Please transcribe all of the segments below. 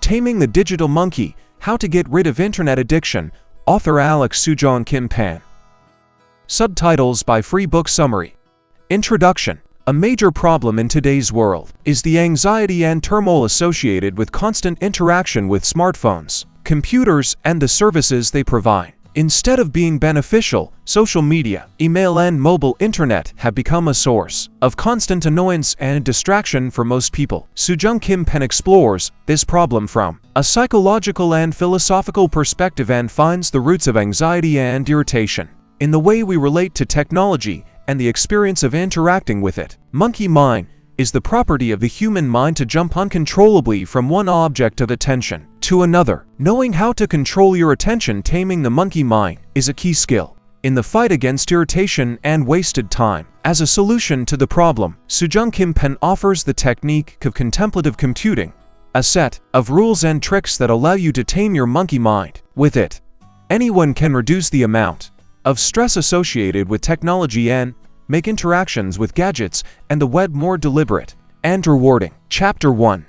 Taming the Digital Monkey: How to Get Rid of Internet Addiction, author Soojong-Kim Pan. Subtitles by freebooksummary. Introduction. A major problem in today's world is the anxiety and turmoil associated with constant interaction with smartphones, computers, and the services they provide. Instead of being beneficial, social media, email, and mobile internet have become a source of constant annoyance and distraction for most people. Soojung-Kim Pan explores this problem from a psychological and philosophical perspective and finds the roots of anxiety and irritation in the way we relate to technology and the experience of interacting with it. Monkey mind is the property of the human mind to jump uncontrollably from one object of attention to another. Knowing how to control your attention, taming the monkey mind, is a key skill in the fight against irritation and wasted time. As a solution to the problem, Soojung-Kim Pan offers the technique of contemplative computing, a set of rules and tricks that allow you to tame your monkey mind. With it, anyone can reduce the amount of stress associated with technology and make interactions with gadgets and the web more deliberate and rewarding. Chapter 1.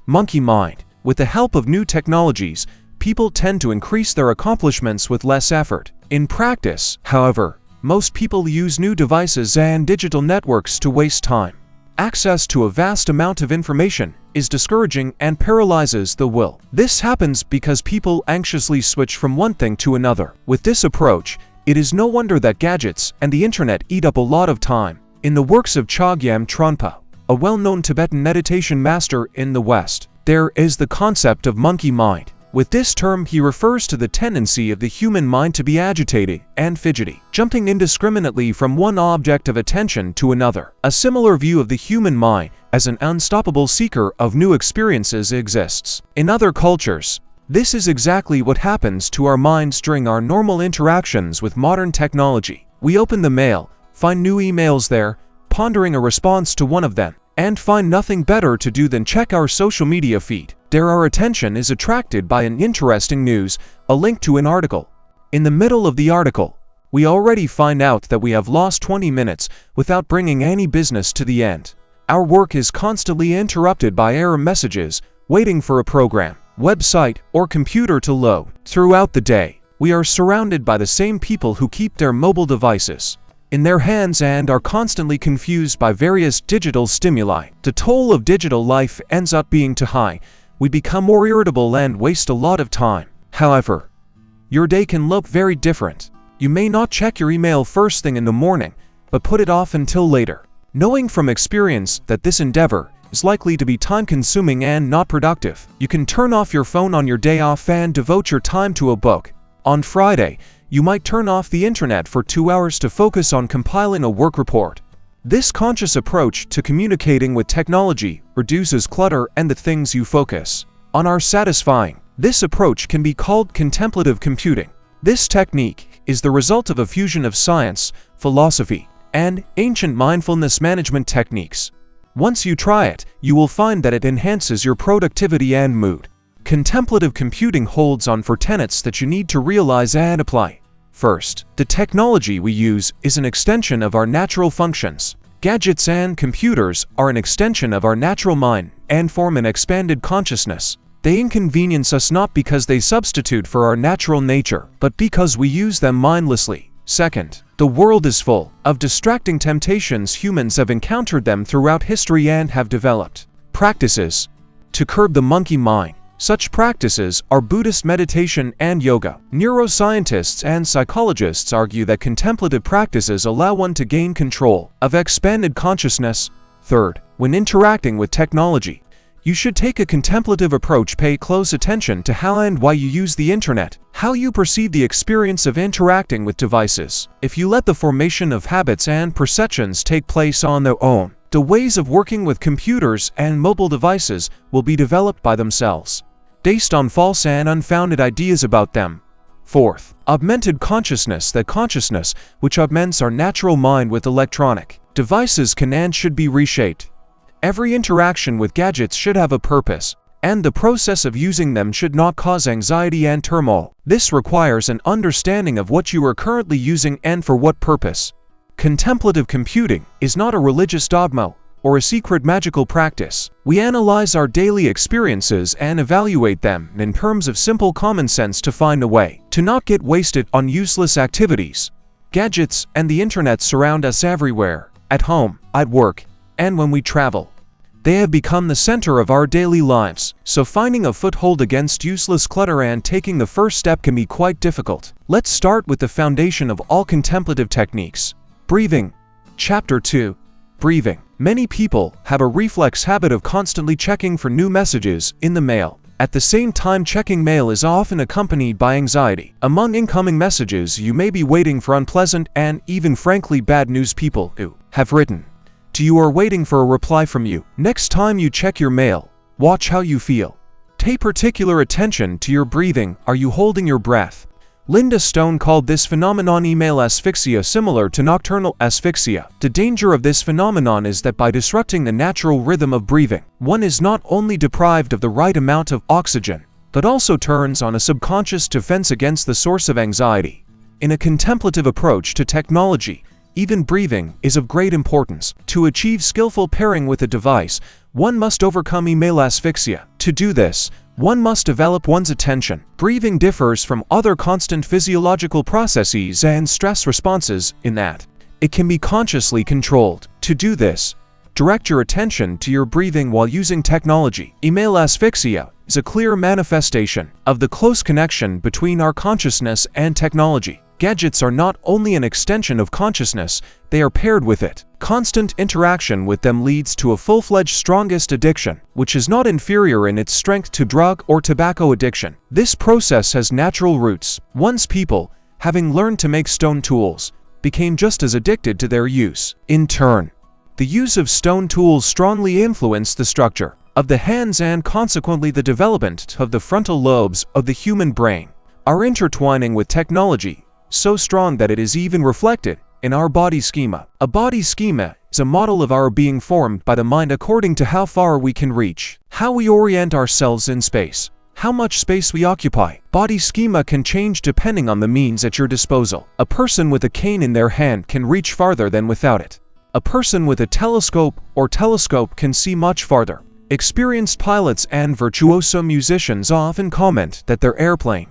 Monkey Mind. With the help of new technologies, people tend to increase their accomplishments with less effort. In practice, however, most people use new devices and digital networks to waste time. Access to a vast amount of information is discouraging and paralyzes the will. This happens because people anxiously switch from one thing to another. With this approach, it is no wonder that gadgets and the internet eat up a lot of time. In the works of Chogyam Trungpa, a well-known Tibetan meditation master in the West, there is the concept of monkey mind. With this term, he refers to the tendency of the human mind to be agitated and fidgety, jumping indiscriminately from one object of attention to another. A similar view of the human mind as an unstoppable seeker of new experiences exists. In other cultures, this is exactly what happens to our minds during our normal interactions with modern technology. We open the mail, find new emails there, pondering a response to one of them, and find nothing better to do than check our social media feed. There our attention is attracted by an interesting news, a link to an article. In the middle of the article, we already find out that we have lost 20 minutes without bringing any business to the end. Our work is constantly interrupted by error messages, waiting for a program, website, or computer to load. Throughout the day, we are surrounded by the same people who keep their mobile devices in their hands and are constantly confused by various digital stimuli. The toll of digital life ends up being too high. We become more irritable and waste a lot of time. However, your day can look very different. You may not check your email first thing in the morning, but put it off until later, knowing from experience that this endeavor is likely to be time-consuming and not productive. You can turn off your phone on your day off and devote your time to a book. On Friday, you might turn off the internet for 2 hours to focus on compiling a work report. This conscious approach to communicating with technology reduces clutter and the things you focus on are satisfying. This approach can be called contemplative computing. This technique is the result of a fusion of science, philosophy, and ancient mindfulness management techniques. Once you try it, you will find that it enhances your productivity and mood. Contemplative computing holds on for tenets that you need to realize and apply. First, the technology we use is an extension of our natural functions. Gadgets and computers are an extension of our natural mind and form an expanded consciousness. They inconvenience us not because they substitute for our natural nature, but because we use them mindlessly. Second, the world is full of distracting temptations. Humans have encountered them throughout history and have developed practices to curb the monkey mind. Such practices are Buddhist meditation and yoga. Neuroscientists and psychologists argue that contemplative practices allow one to gain control of expanded consciousness. Third, when interacting with technology, you should take a contemplative approach. Pay close attention to how and why you use the internet, how you perceive the experience of interacting with devices. If you let the formation of habits and perceptions take place on their own, the ways of working with computers and mobile devices will be developed by themselves, based on false and unfounded ideas about them. Fourth, augmented consciousness. That consciousness which augments our natural mind with electronic devices can and should be reshaped. Every interaction with gadgets should have a purpose, and the process of using them should not cause anxiety and turmoil. This requires an understanding of what you are currently using and for what purpose. Contemplative computing is not a religious dogma or a secret magical practice. We analyze our daily experiences and evaluate them in terms of simple common sense to find a way to not get wasted on useless activities. Gadgets and the internet surround us everywhere, at home, at work, and when we travel. They have become the center of our daily lives, so finding a foothold against useless clutter and taking the first step can be quite difficult. Let's start with the foundation of all contemplative techniques: breathing. Chapter 2. Breathing. Many people have a reflex habit of constantly checking for new messages in the mail. At the same time, checking mail is often accompanied by anxiety. Among incoming messages, you may be waiting for unpleasant and even frankly bad news people who have written to you or waiting for a reply from you. Next time you check your mail, watch how you feel. Pay particular attention to your breathing. Are you holding your breath? Linda Stone called this phenomenon email asphyxia, similar to nocturnal asphyxia. The danger of this phenomenon is that by disrupting the natural rhythm of breathing, one is not only deprived of the right amount of oxygen, but also turns on a subconscious defense against the source of anxiety. In a contemplative approach to technology, even breathing is of great importance. To achieve skillful pairing with a device, one must overcome email asphyxia. To do this, one must develop one's attention. Breathing differs from other constant physiological processes and stress responses in that it can be consciously controlled. To do this, direct your attention to your breathing while using technology. Email asphyxia is a clear manifestation of the close connection between our consciousness and technology. Gadgets are not only an extension of consciousness, they are paired with it. Constant interaction with them leads to a full-fledged strongest addiction, which is not inferior in its strength to drug or tobacco addiction. This process has natural roots. Once people, having learned to make stone tools, became just as addicted to their use. In turn, the use of stone tools strongly influenced the structure of the hands and consequently the development of the frontal lobes of the human brain. Our intertwining with technology so strong that it is even reflected in our body schema. A body schema is a model of our being formed by the mind according to how far we can reach, how we orient ourselves in space, how much space we occupy. Body schema can change depending on the means at your disposal. A person with a cane in their hand can reach farther than without it. A person with a telescope can see much farther. Experienced pilots and virtuoso musicians often comment that their airplane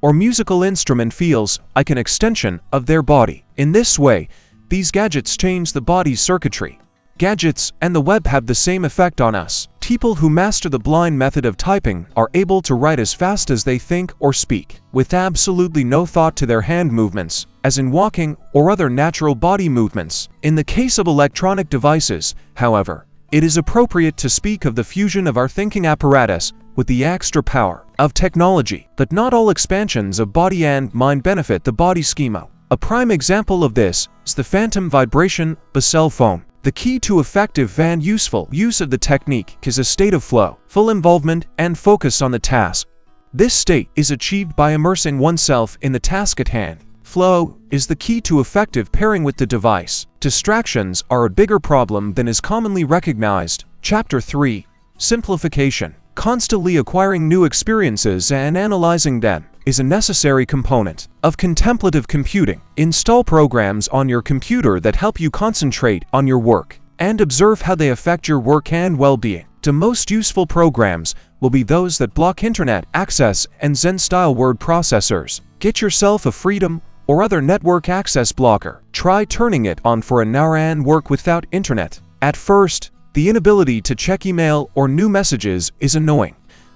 or musical instrument feels like an extension of their body. In this way, these gadgets change the body's circuitry. Gadgets and the web have the same effect on us. People who master the blind method of typing are able to write as fast as they think or speak, with absolutely no thought to their hand movements, as in walking or other natural body movements. In the case of electronic devices, however, it is appropriate to speak of the fusion of our thinking apparatus with the extra power of technology. But not all expansions of body and mind benefit the body schema. A prime example of this is the phantom vibration of a cell phone. The key to effective and useful use of the technique is a state of flow, full involvement, and focus on the task. This state is achieved by immersing oneself in the task at hand. Flow is the key to effective pairing with the device. Distractions are a bigger problem than is commonly recognized. Chapter 3. Simplification. Constantly acquiring new experiences and analyzing them is a necessary component of contemplative computing. Install programs on your computer that help you concentrate on your work and observe how they affect your work and well-being. The most useful programs will be those that block internet access and Zen-style word processors. Get yourself a Freedom or other network access blocker. Try turning it on for an hour and work without internet. At first, the inability to check email or new messages is annoying,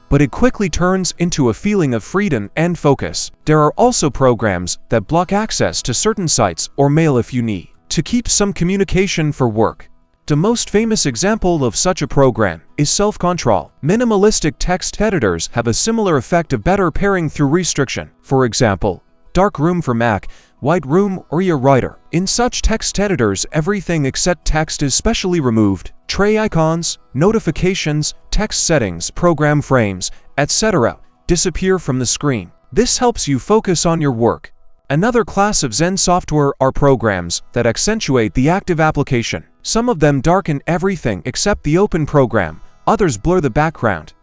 but it quickly turns into a feeling of freedom and focus. There are also programs that block access to certain sites or mail if you need to keep some communication for work. The most famous example of such a program is self-control. Minimalistic text editors have a similar effect of better pairing through restriction. For example, Dark Room for Mac, White Room or your Writer. In such text editors, everything except text is specially removed. Tray icons, notifications, text settings, program frames, etc. disappear from the screen. This helps you focus on your work. Another class of Zen software are programs that accentuate the active application. Some of them darken everything except the open program, others blur the background.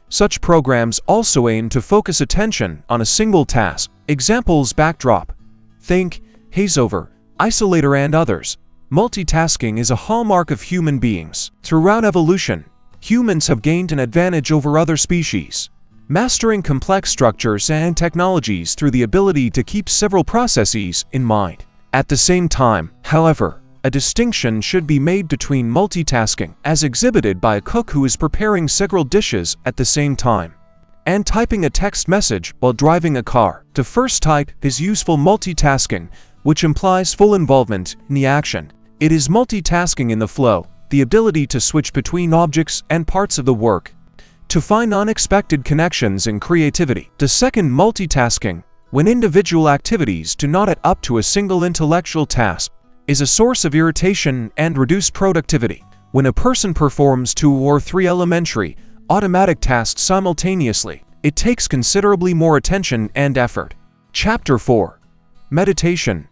Such programs also aim to focus attention on a single task. Examples: Backdrop, Think, Hazeover, Isolator and others. Multitasking is a hallmark of human beings. Throughout evolution, humans have gained an advantage over other species, mastering complex structures and technologies through the ability to keep several processes in mind. At the same time, however, a distinction should be made between multitasking, as exhibited by a cook who is preparing several dishes at the same time, and typing a text message while driving a car. The first type is useful multitasking, which implies full involvement in the action. It is multitasking in the flow, the ability to switch between objects and parts of the work, to find unexpected connections and creativity. The second, multitasking, when individual activities do not add up to a single intellectual task, is a source of irritation and reduced productivity. When a person performs 2 or 3 elementary, automatic tasks simultaneously, it takes considerably more attention and effort. Chapter 4. Meditation.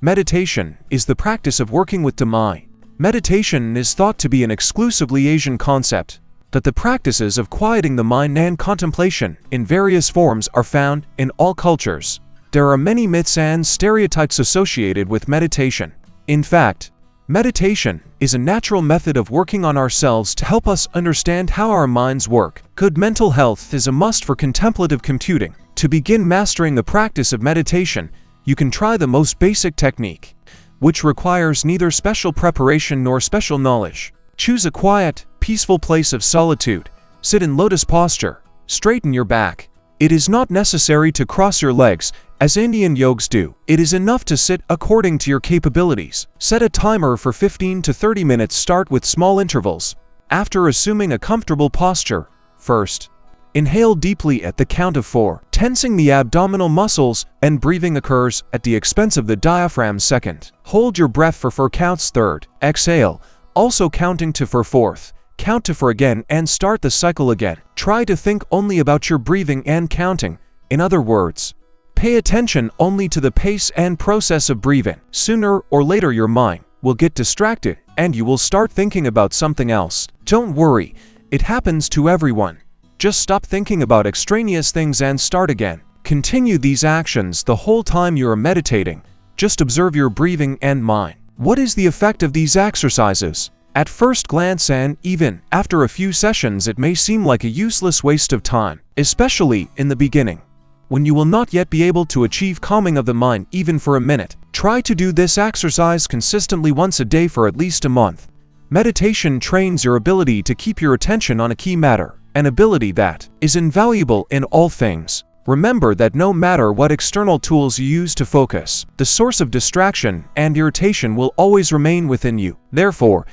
Meditation is the practice of working with the mind. Meditation is thought to be an exclusively Asian concept, that the practices of quieting the mind and contemplation in various forms are found in all cultures. There are many myths and stereotypes associated with meditation. In fact, meditation is a natural method of working on ourselves to help us understand how our minds work. Good mental health is a must for contemplative computing. To begin mastering the practice of meditation, you can try the most basic technique, which requires neither special preparation nor special knowledge. Choose a quiet, peaceful place of solitude. Sit in lotus posture. Straighten your back. It is not necessary to cross your legs, as Indian yogis do. It is enough to sit according to your capabilities. Set a timer for 15 to 30 minutes. Start with small intervals. After assuming a comfortable posture, first, inhale deeply at the count of 4, tensing the abdominal muscles, and breathing occurs at the expense of the diaphragm. Second, hold your breath for 4 counts. Third, exhale, also counting to 4. Fourth, count to 4 again and start the cycle again. Try to think only about your breathing and counting. In other words, pay attention only to the pace and process of breathing. Sooner or later your mind will get distracted and you will start thinking about something else. Don't worry, it happens to everyone. Just stop thinking about extraneous things and start again. Continue these actions the whole time you are meditating. Just observe your breathing and mind. What is the effect of these exercises? At first glance and even after a few sessions, it may seem like a useless waste of time, especially in the beginning, when you will not yet be able to achieve calming of the mind even for a minute. Try to do this exercise consistently once a day for at least a month. Meditation trains your ability to keep your attention on a key matter, an ability that is invaluable in all things. Remember that no matter what external tools you use to focus, the source of distraction and irritation will always remain within you. Therefore,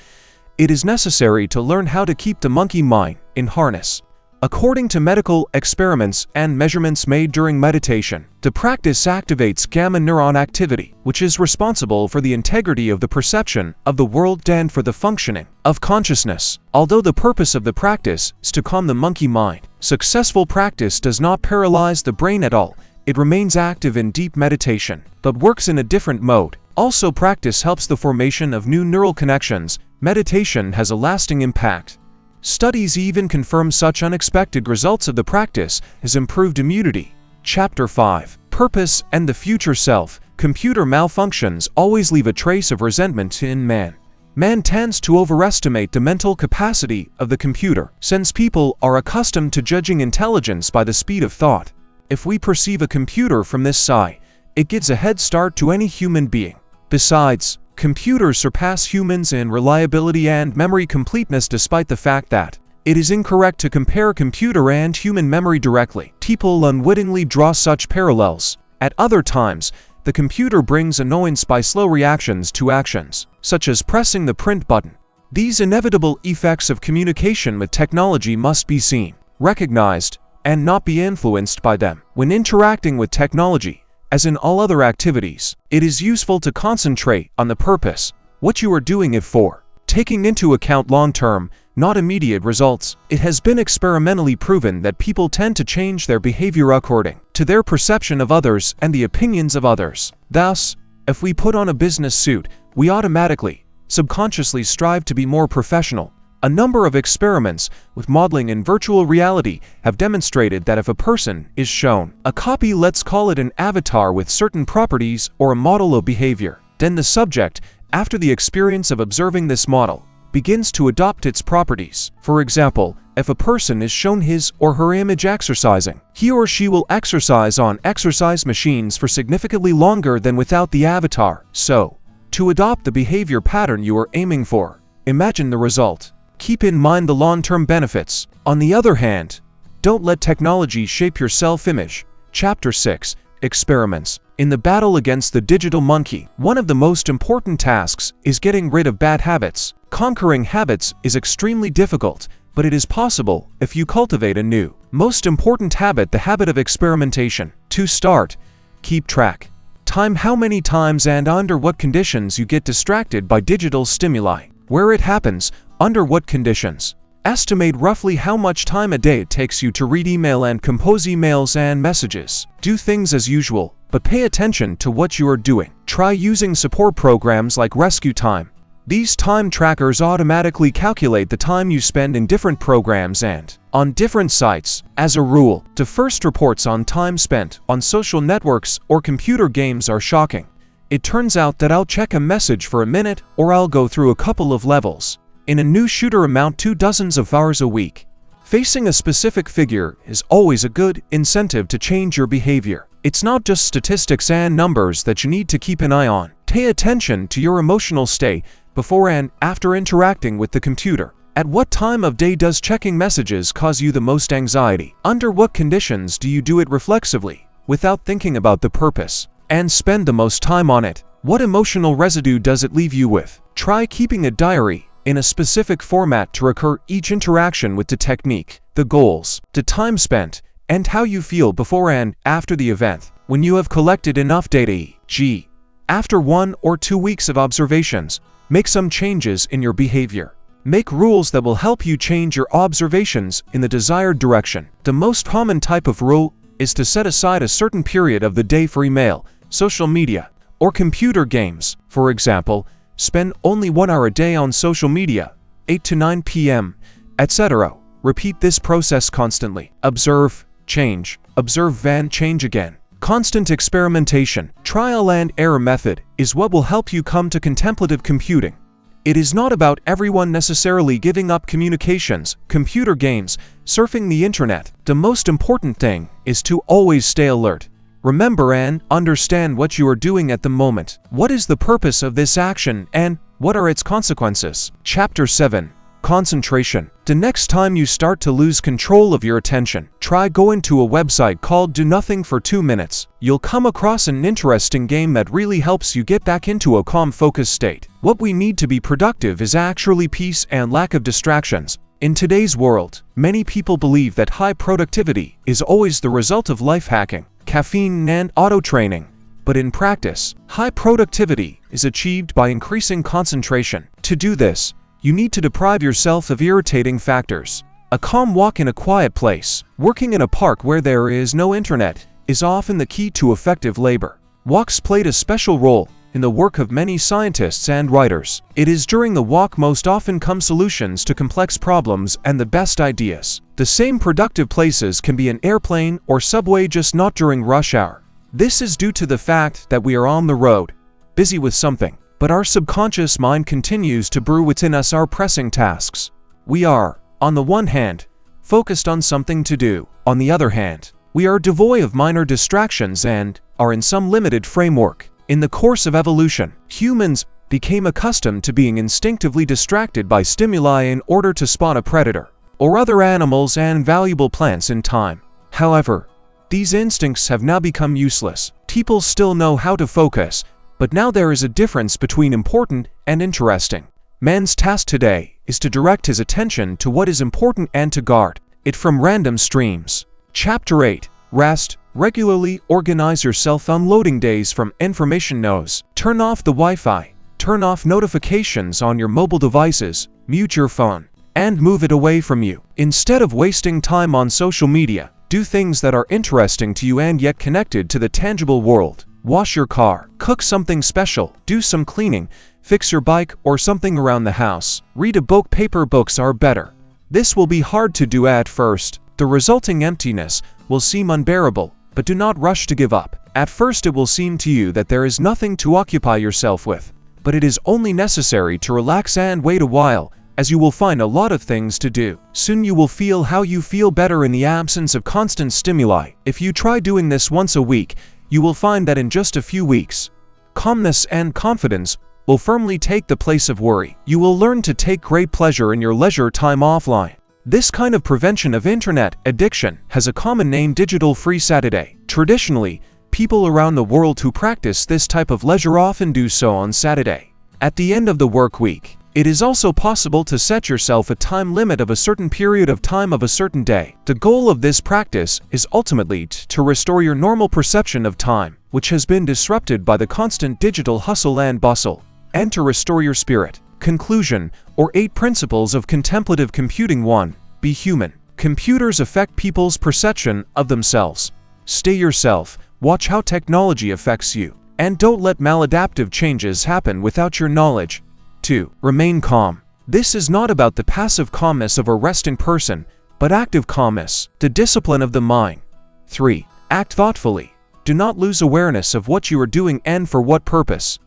it is necessary to learn how to keep the monkey mind in harness. According to medical experiments and measurements made during meditation, the practice activates gamma neuron activity, which is responsible for the integrity of the perception of the world and for the functioning of consciousness. Although the purpose of the practice is to calm the monkey mind, successful practice does not paralyze the brain at all. It remains active in deep meditation, but works in a different mode. Also, practice helps the formation of new neural connections. Meditation has a lasting impact. Studies even confirm such unexpected results of the practice as improved immunity. Chapter 5. Purpose and the Future Self. Computer malfunctions always leave a trace of resentment in man. Man tends to overestimate the mental capacity of the computer, since people are accustomed to judging intelligence by the speed of thought. If we perceive a computer from this side, it gives a head start to any human being. Besides, computers surpass humans in reliability and memory completeness, despite the fact that it is incorrect to compare computer and human memory directly. People unwittingly draw such parallels. At other times, the computer brings annoyance by slow reactions to actions, such as pressing the print button. These inevitable effects of communication with technology must be seen, recognized, and not be influenced by them. When interacting with technology, as in all other activities, it is useful to concentrate on the purpose, what you are doing it for, taking into account long-term, not immediate results. It has been experimentally proven that people tend to change their behavior according to their perception of others and the opinions of others. Thus, if we put on a business suit, we automatically, subconsciously strive to be more professional. A number of experiments with modeling in virtual reality have demonstrated that if a person is shown a copy, let's call it an avatar with certain properties or a model of behavior, then the subject after the experience of observing this model, begins to adopt its properties. For example, if a person is shown his or her image exercising, he or she will exercise on exercise machines for significantly longer than without the avatar. So, to adopt the behavior pattern you are aiming for, imagine the result. Keep in mind the long-term benefits. On the other hand, don't let technology shape your self-image. Chapter 6. Experiments. In the battle against the digital monkey, one of the most important tasks is getting rid of bad habits. Conquering habits is extremely difficult, but it is possible if you cultivate a new, most important habit, the habit of experimentation. To start, keep track. Time how many times and under what conditions you get distracted by digital stimuli. Where it happens, under what conditions. Estimate roughly how much time a day it takes you to read email and compose emails and messages. Do things as usual, but pay attention to what you are doing. Try using support programs like Rescue Time. These time trackers automatically calculate the time you spend in different programs and on different sites. As a rule, the first reports on time spent on social networks or computer games are shocking. It turns out that I'll check a message for a minute or I'll go through a couple of levels in a new shooter amount to dozens of hours a week. Facing a specific figure is always a good incentive to change your behavior. It's not just statistics and numbers that you need to keep an eye on. Pay attention to your emotional state before and after interacting with the computer. At what time of day does checking messages cause you the most anxiety? Under what conditions do you do it reflexively, without thinking about the purpose, and spend the most time on it? What emotional residue does it leave you with? Try keeping a diary in a specific format to record each interaction with the technique, the goals, the time spent, and how you feel before and after the event. When you have collected enough data, e.g., after 1 or 2 weeks of observations, make some changes in your behavior. Make rules that will help you change your observations in the desired direction. The most common type of rule is to set aside a certain period of the day for email, social media, or computer games. For example, spend only 1 hour a day on social media, 8 to 9 p.m., etc. Repeat this process constantly. Observe, change, observe and change again. Constant experimentation, trial and error method is what will help you come to contemplative computing. It is not about everyone necessarily giving up communications, computer games, surfing the internet. The most important thing is to always stay alert. Remember and understand what you are doing at the moment. What is the purpose of this action and what are its consequences? Chapter 7. Concentration. The next time you start to lose control of your attention, try going to a website called Do Nothing for 2 minutes. You'll come across an interesting game that really helps you get back into a calm, focused state. What we need to be productive is actually peace and lack of distractions. In today's world, many people believe that high productivity is always the result of life hacking, caffeine and auto-training. But in practice, high productivity is achieved by increasing concentration. To do this, you need to deprive yourself of irritating factors. A calm walk in a quiet place, working in a park where there is no internet, is often the key to effective labor. Walks played a special role in the work of many scientists and writers. It is during the walk most often come solutions to complex problems and the best ideas. The same productive places can be an airplane or subway, just not during rush hour. This is due to the fact that we are on the road, busy with something, but our subconscious mind continues to brew within us our pressing tasks. We are, on the one hand, focused on something to do. On the other hand, we are devoid of minor distractions and are in some limited framework. In the course of evolution, humans became accustomed to being instinctively distracted by stimuli in order to spot a predator or other animals and valuable plants in time. However, these instincts have now become useless. People still know how to focus, but now there is a difference between important and interesting. Man's task today is to direct his attention to what is important and to guard it from random streams. Chapter 8. Rest. Regularly organize yourself on loading days from information nodes. Turn off the Wi-Fi. Turn off notifications on your mobile devices. Mute your phone and move it away from you. Instead of wasting time on social media, do things that are interesting to you and yet connected to the tangible world. Wash your car, cook something special, do some cleaning, fix your bike or something around the house. Read a book. Paper books are better. This will be hard to do at first. The resulting emptiness will seem unbearable, but do not rush to give up. At first it will seem to you that there is nothing to occupy yourself with. but it is only necessary to relax and wait a while, as you will find a lot of things to do. Soon you will feel how you feel better in the absence of constant stimuli. If you try doing this once a week, you will find that in just a few weeks, calmness and confidence will firmly take the place of worry. You will learn to take great pleasure in your leisure time offline. This kind of prevention of internet addiction has a common name: digital free Saturday. Traditionally, people around the world who practice this type of leisure often do so on Saturday, at the end of the work week. It is also possible to set yourself a time limit of a certain period of time of a certain day. The goal of this practice is ultimately to restore your normal perception of time, which has been disrupted by the constant digital hustle and bustle, and to restore your spirit. Conclusion, or 8 principles of contemplative computing. 1. Be human. Computers affect people's perception of themselves. Stay yourself, watch how technology affects you, and don't let maladaptive changes happen without your knowledge. 2. Remain calm. This is not about the passive calmness of a resting person, but active calmness, the discipline of the mind. 3. Act thoughtfully. Do not lose awareness of what you are doing and for what purpose.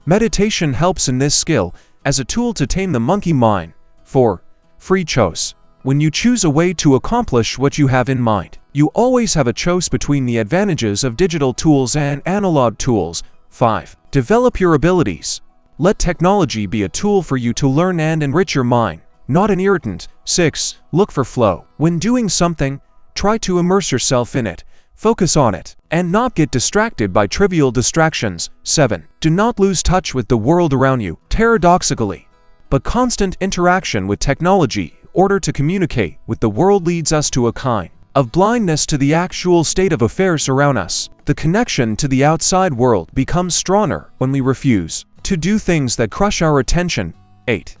Meditation helps in this skill as a tool to tame the monkey mind. 4. Free choice. When you choose a way to accomplish what you have in mind, you always have a choice between the advantages of digital tools and analog tools. 5. Develop your abilities. Let technology be a tool for you to learn and enrich your mind, not an irritant. 6. Look for flow. When doing something, try to immerse yourself in it, focus on it, and not get distracted by trivial distractions. 7. Do not lose touch with the world around you, paradoxically. But constant interaction with technology in order to communicate with the world leads us to a kind of blindness to the actual state of affairs around us. The connection to the outside world becomes stronger when we refuse to do things that crush our attention. 8.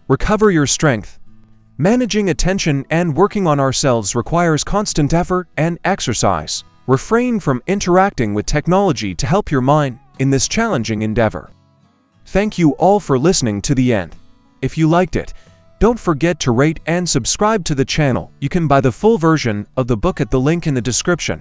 Recover your strength. Managing attention and working on ourselves requires constant effort and exercise. Refrain from interacting with technology to help your mind in this challenging endeavor. Thank you all for listening to the end. If you liked it, don't forget to rate and subscribe to the channel. You can buy the full version of the book at the link in the description.